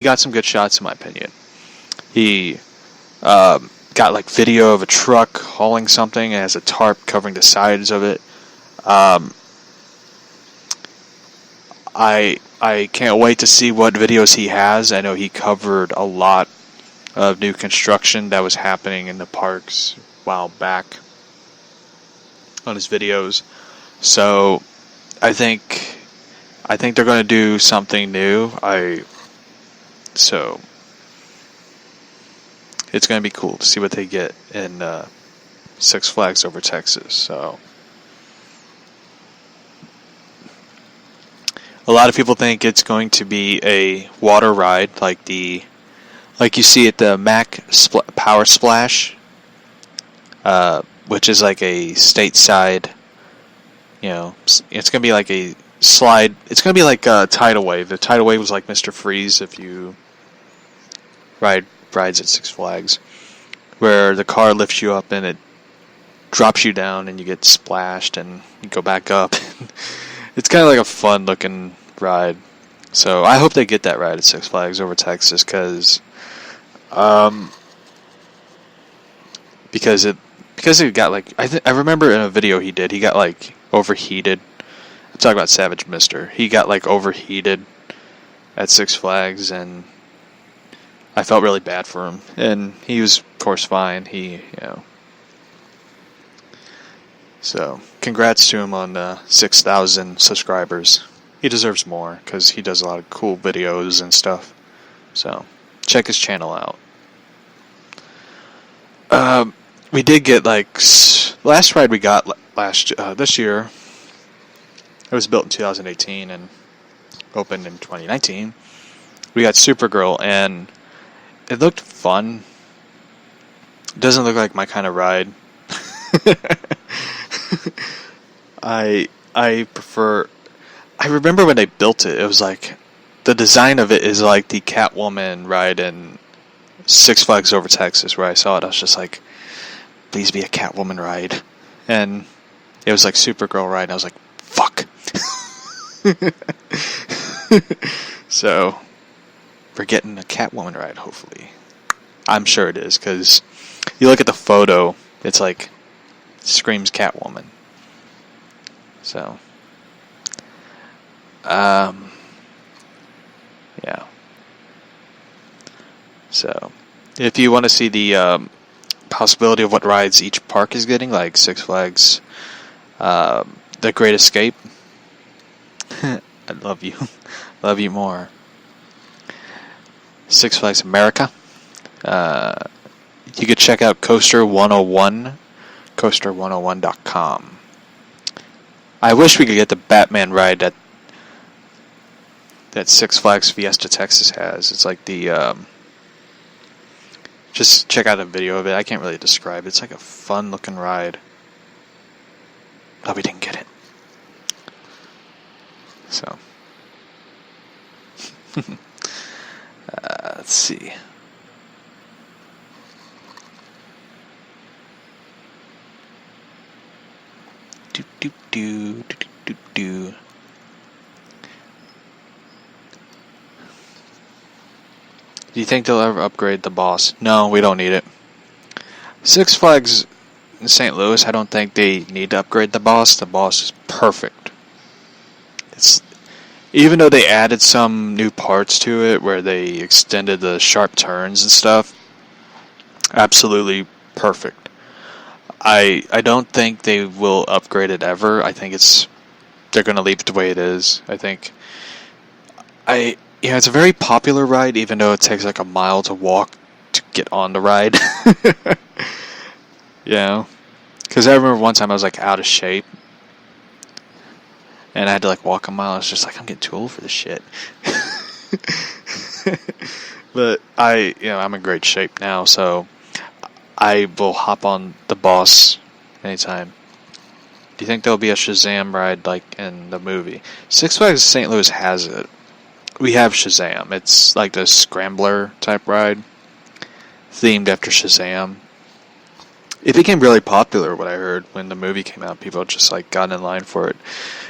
got some good shots in my opinion. He got like video of a truck hauling something and has a tarp covering the sides of it. I can't wait to see what videos he has. I know he covered a lot of new construction that was happening in the parks a while back on his videos. So I think they're going to do something new. So it's going to be cool to see what they get in Six Flags Over Texas. So a lot of people think it's going to be a water ride like you see at the Mack Power Splash, which is like a stateside. It's going to be like a slide. It's going to be like a tidal wave. The tidal wave was like Mr. Freeze if you rides at Six Flags, where the car lifts you up and it drops you down and you get splashed and you go back up. It's kind of like a fun looking ride. So I hope they get that ride at Six Flags Over Texas because it got like I remember in a video he got like overheated. I'm talking about Savage Mister. He got like overheated at Six Flags and I felt really bad for him, and he was, of course, fine. So congrats to him on 6,000 subscribers. He deserves more because he does a lot of cool videos and stuff. So check his channel out. We did get last ride we got this year. It was built in 2018 and opened in 2019. We got Supergirl and it looked fun. It doesn't look like my kind of ride. I prefer. I remember when they built it. It was like the design of it is like the Catwoman ride in Six Flags Over Texas, where I saw it. I was just like, please be a Catwoman ride, and it was like Supergirl ride. And I was like, fuck. So we're getting a Catwoman ride, hopefully. I'm sure it is, because you look at the photo, it's like, screams Catwoman. So, yeah. So, if you want to see the possibility of what rides each park is getting, like Six Flags, The Great Escape, I love you. Love you more. Six Flags America. You could check out Coaster 101, coaster101.com. I wish we could get the Batman ride that Six Flags Fiesta Texas has. It's like the just check out a video of it. I can't really describe it. It's like a fun looking ride. But we didn't get it. So let's see. Do. Do you think they'll ever upgrade the boss? No, we don't need it. Six Flags in St. Louis, I don't think they need to upgrade the boss. The boss is perfect. Even though they added some new parts to it, where they extended the sharp turns and stuff, absolutely perfect. I don't think they will upgrade it ever. I think they're going to leave it the way it is. I think it's a very popular ride, even though it takes like a mile to walk to get on the ride. Because I remember one time I was like out of shape, and I had to like walk a mile. I was just like, I'm getting too old for this shit. But I'm in great shape now, so I will hop on the boss anytime. Do you think there'll be a Shazam ride like in the movie? Six Flags St. Louis has it. We have Shazam. It's like the Scrambler type ride, themed after Shazam. It became really popular, what I heard, when the movie came out. People just like got in line for it.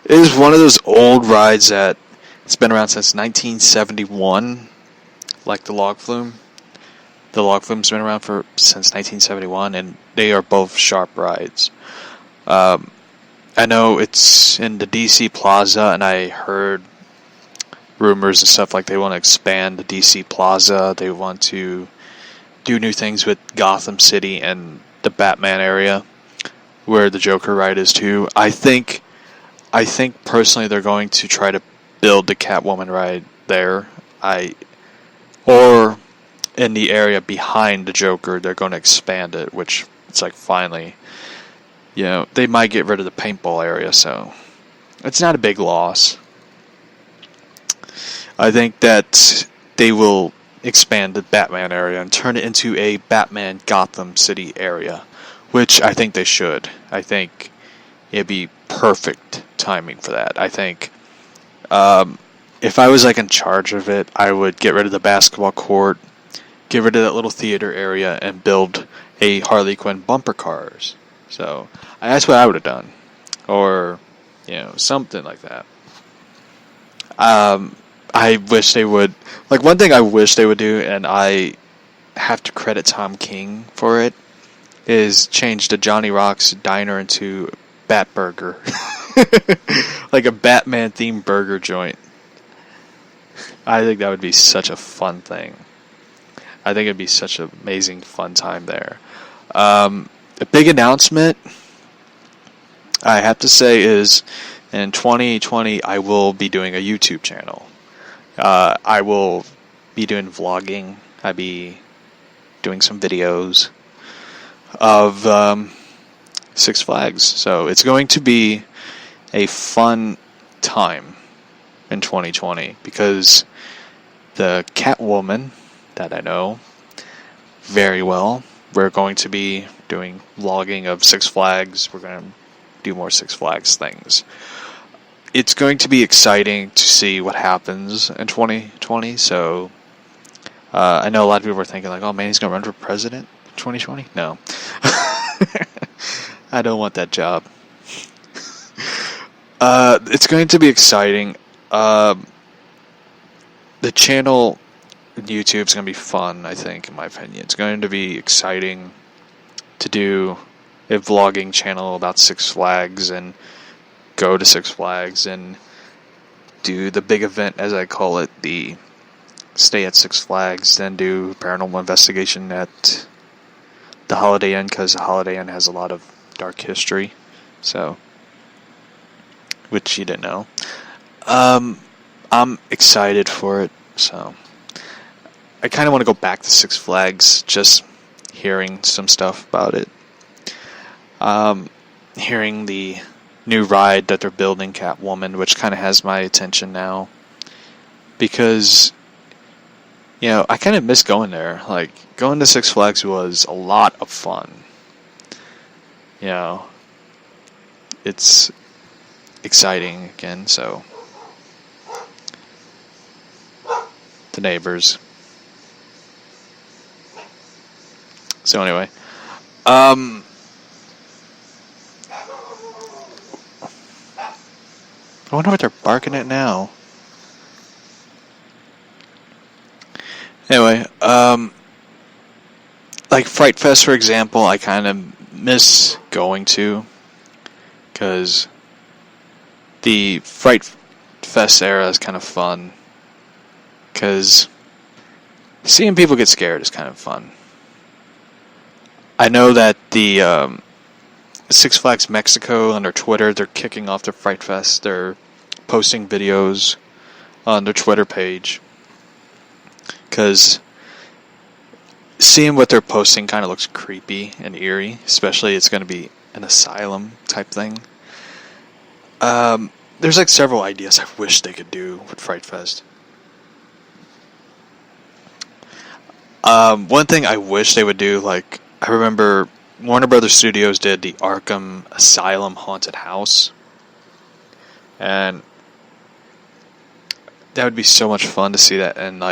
It is one of those old rides that it's been around since 1971. like the log flume. The log flume's been around since 1971, and they are both sharp rides. I know it's in the DC Plaza, and I heard rumors and stuff like they want to expand the DC Plaza. They want to do new things with Gotham City and the Batman area, where the Joker ride is too. I think personally they're going to try to build the Catwoman ride there. Or in the area behind the Joker, they're going to expand it, which it's like finally. They might get rid of the paintball area, so it's not a big loss. I think that they will expand the Batman area and turn it into a Batman Gotham City area, which I think they should. I think it'd be perfect timing for that. I think if I was in charge of it, I would get rid of the basketball court, get rid of that little theater area, and build a Harley Quinn bumper cars. So that's what I would have done, or something like that. I wish they would. One thing I wish they would do, and I have to credit Tom King for it, is change the Johnny Rock's diner into Bat Burger, like a Batman themed burger joint. I think that would be such a fun thing. I think it'd be such an amazing fun time there. A big announcement, I have to say, is in 2020 I will be doing a YouTube channel. I will be doing vlogging. I'll be doing some videos of Six Flags. So it's going to be a fun time in 2020 because the Catwoman that I know very well, we're going to be doing vlogging of Six Flags. We're going to do more Six Flags things. It's going to be exciting to see what happens in 2020. So I know a lot of people are thinking oh man, he's going to run for president in 2020. No. I don't want that job. It's going to be exciting. The channel YouTube is going to be fun, I think, in my opinion. It's going to be exciting to do a vlogging channel about Six Flags and go to Six Flags and do the big event, as I call it, the stay at Six Flags, then do paranormal investigation at the Holiday Inn, because the Holiday Inn has a lot of dark history, so, which you didn't know. I'm excited for it, so I kind of want to go back to Six Flags, just hearing some stuff about it. Hearing the new ride that they're building, Catwoman, which kind of has my attention now, because I kind of miss going there. Going to Six Flags was a lot of fun. It's exciting again. So the neighbors. So anyway, I wonder what they're barking at now. Anyway, Fright Fest, for example, I kind of miss going to, because the Fright Fest era is kind of fun, because seeing people get scared is kind of fun. I know that the Six Flags Mexico on their Twitter, they're kicking off their Fright Fest. They're posting videos on their Twitter page, because seeing what they're posting kind of looks creepy and eerie, especially it's going to be an asylum type thing. There's several ideas I wish they could do with Fright Fest. One thing I wish they would do, I remember Warner Brothers Studios did the Arkham Asylum Haunted House, and that would be so much fun to see that in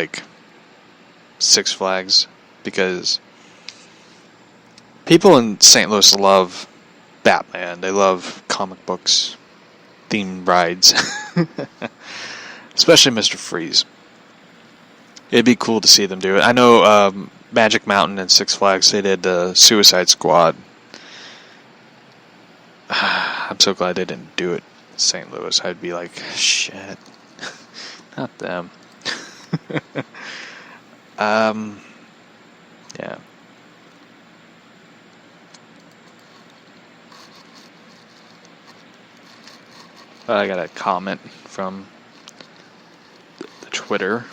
Six Flags, because people in St. Louis love Batman. They love comic books, themed rides, especially Mr. Freeze. It'd be cool to see them do it. I know Magic Mountain and Six Flags, they did the Suicide Squad. I'm so glad they didn't do it in St. Louis. I'd be like, shit. Not them. Yeah. I got a comment from the Twitter,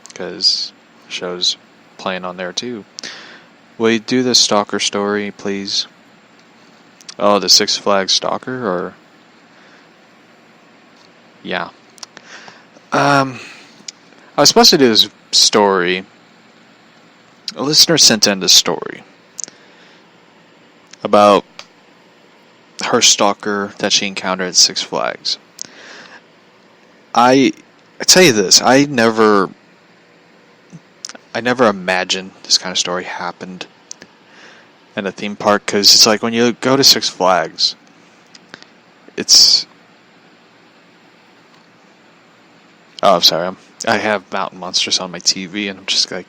because the show's playing on there too. Will you do the Stalker story, please? Oh, the Six Flags Stalker, or... Yeah. I was supposed to do this story. A listener sent in this story about her stalker that she encountered at Six Flags. I tell you this, I never imagined this kind of story happened in a theme park, because it's like when you go to Six Flags, it's... Oh, I'm sorry, I have Mountain Monsters on my TV, and I'm just like...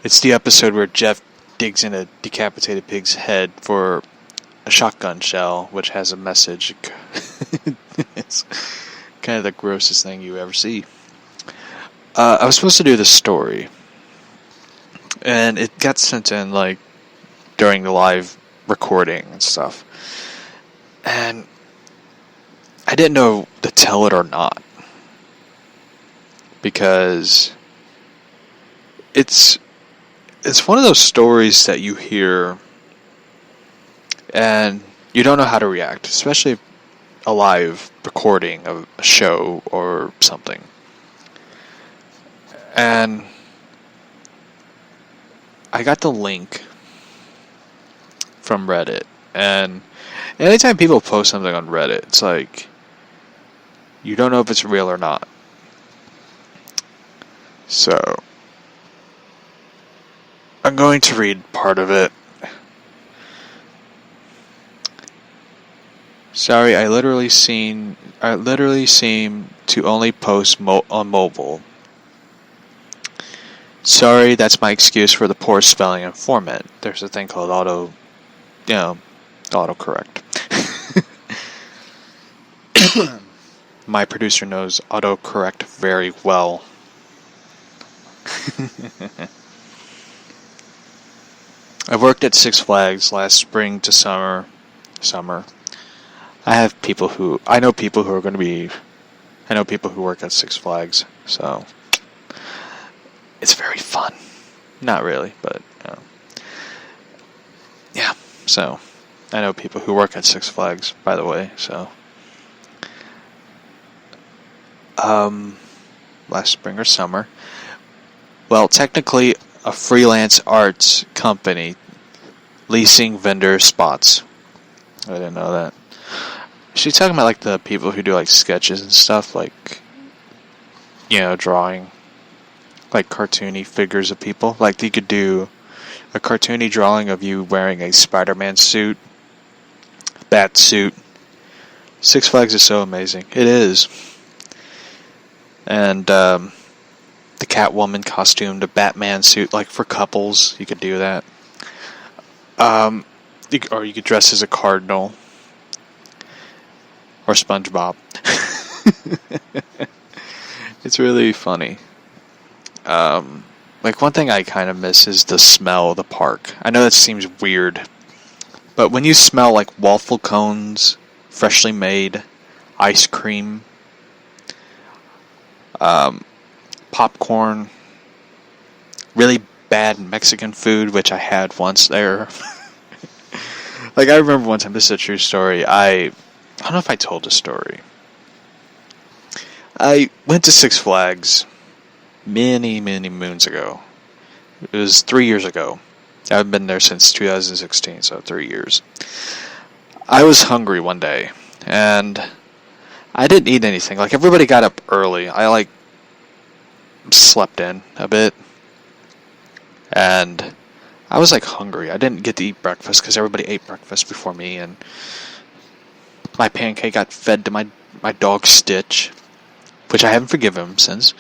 It's the episode where Jeff digs in a decapitated pig's head for a shotgun shell, which has a message. It's kind of the grossest thing you ever see. I was supposed to do this story, and it got sent in like during the live recording and stuff, and I didn't know to tell it or not, because it's one of those stories that you hear and you don't know how to react, especially a live recording of a show or something. And I got the link from Reddit, and anytime people post something on Reddit, it's like you don't know if it's real or not. So I'm going to read part of it. Sorry, I literally seem to only post on mobile. Sorry, that's my excuse for the poor spelling and format. There's a thing called autocorrect. My producer knows autocorrect very well. I worked at Six Flags last spring to summer. I know people who work at Six Flags, so it's very fun. Not really, but yeah. So I know people who work at Six Flags, by the way. So last spring or summer. Well, technically a freelance arts company leasing vendor spots. I didn't know that. She's talking about like the people who do like sketches and stuff, like, you know, drawing like cartoony figures of people. Like you could do a cartoony drawing of you wearing a Spider-Man suit, bat suit. Six Flags is so amazing. It is. And the Catwoman costume, the Batman suit, like for couples, you could do that. Or you could dress as a cardinal. Or SpongeBob. It's really funny. Like one thing I kind of miss is the smell of the park. I know that seems weird, but when you smell like waffle cones, freshly made, ice cream, popcorn, really bad Mexican food, which I had once there. Like I remember one time, this is a true story, I don't know if I told the story. I went to Six Flags many, many moons ago. It was 3 years ago. I've been there since 2016, so 3 years. I was hungry one day, and I didn't eat anything. Like, everybody got up early. I, like, slept in a bit, and I was, like, hungry. I didn't get to eat breakfast, because everybody ate breakfast before me, and my pancake got fed to my dog Stitch. which I haven't forgiven him since.